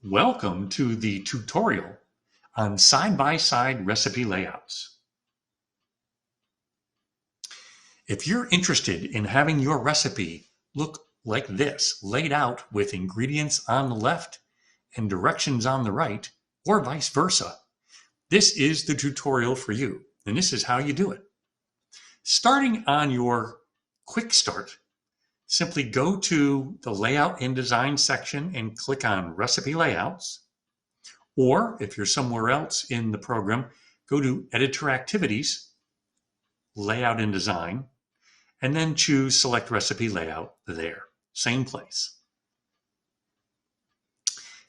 Welcome to the tutorial on side-by-side recipe layouts. If you're interested in having your recipe look like this, laid out with ingredients on the left and directions on the right, or vice versa, this is the tutorial for you, and this is how you do it. Starting on your quick start, simply go to the Layout and Design section and click on Recipe Layouts. Or if you're somewhere else in the program, go to Editor Activities, Layout and Design, and then choose Select Recipe Layout there. Same place.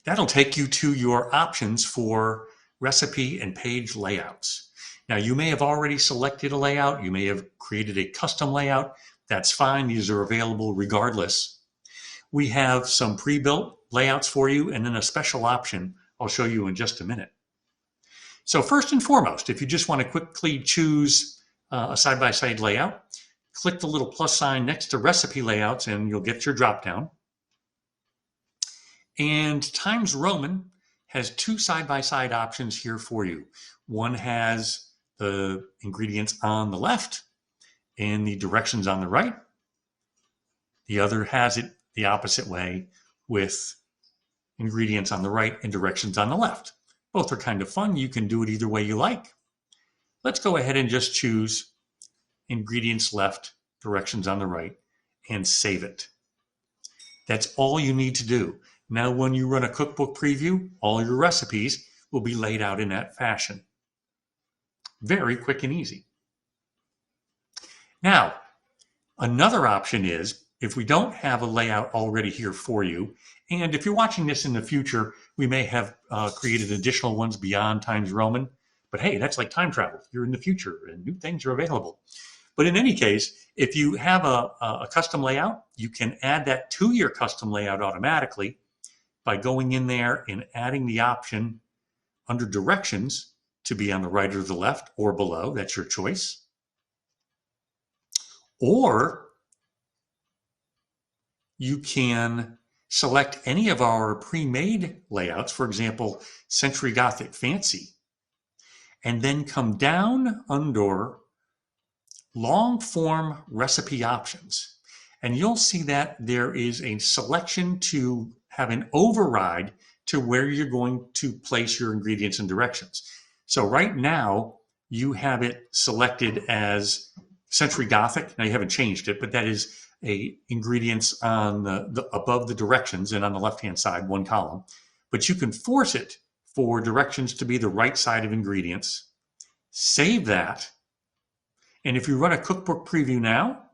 That'll take you to your options for recipe and page layouts. Now, you may have already selected a layout. You may have created a custom layout. That's fine. These are available regardless. We have some pre-built layouts for you and then a special option I'll show you in just a minute. So first and foremost, if you just want to quickly choose a side-by-side layout, click the little plus sign next to recipe layouts and you'll get your drop-down. And Times Roman has two side-by-side options here for you. One has the ingredients on the left and the directions on the right. The other has it the opposite way with ingredients on the right and directions on the left. Both are kind of fun. You can do it either way you like. Let's go ahead and just choose ingredients left, directions on the right, and save it. That's all you need to do. Now, when you run a cookbook preview, all your recipes will be laid out in that fashion. Very quick and easy. Now, another option is if we don't have a layout already here for you, and if you're watching this in the future, we may have created additional ones beyond Times Roman, but hey, that's like time travel. You're in the future and new things are available. But in any case, if you have a custom layout, you can add that to your custom layout automatically by going in there and adding the option under directions to be on the right or the left or below. That's your choice. Or you can select any of our pre-made layouts, for example, Century Gothic Fancy, and then come down under long form recipe options. And you'll see that there is a selection to have an override to where you're going to place your ingredients and directions. So right now you have it selected as Century Gothic. Now you haven't changed it, but that is ingredients on the above the directions and on the left-hand side, one column. But you can force it for directions to be the right side of ingredients. Save that. And if you run a cookbook preview now,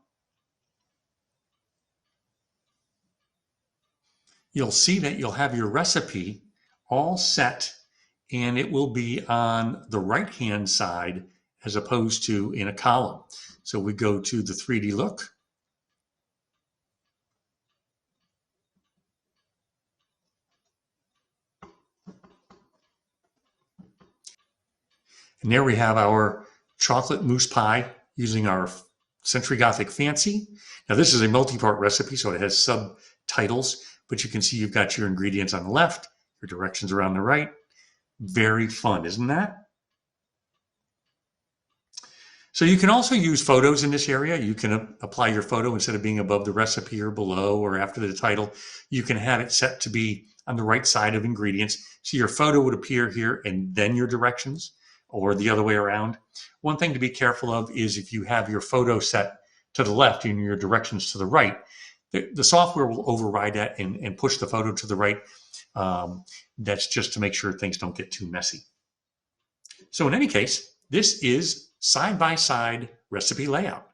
you'll see that you'll have your recipe all set and it will be on the right-hand side as opposed to in a column. So we go to the 3D look. And there we have our chocolate mousse pie using our Century Gothic Fancy. Now this is a multi-part recipe, so it has subtitles, but you can see you've got your ingredients on the left, your directions are on the right. Very fun, isn't that? So you can also use photos in this area. You can apply your photo instead of being above the recipe or below or after the title. You can have it set to be on the right side of ingredients. So your photo would appear here and then your directions, or the other way around. One thing to be careful of is if you have your photo set to the left and your directions to the right, the software will override that and push the photo to the right. That's just to make sure things don't get too messy. So in any case, this is side-by-side recipe layout.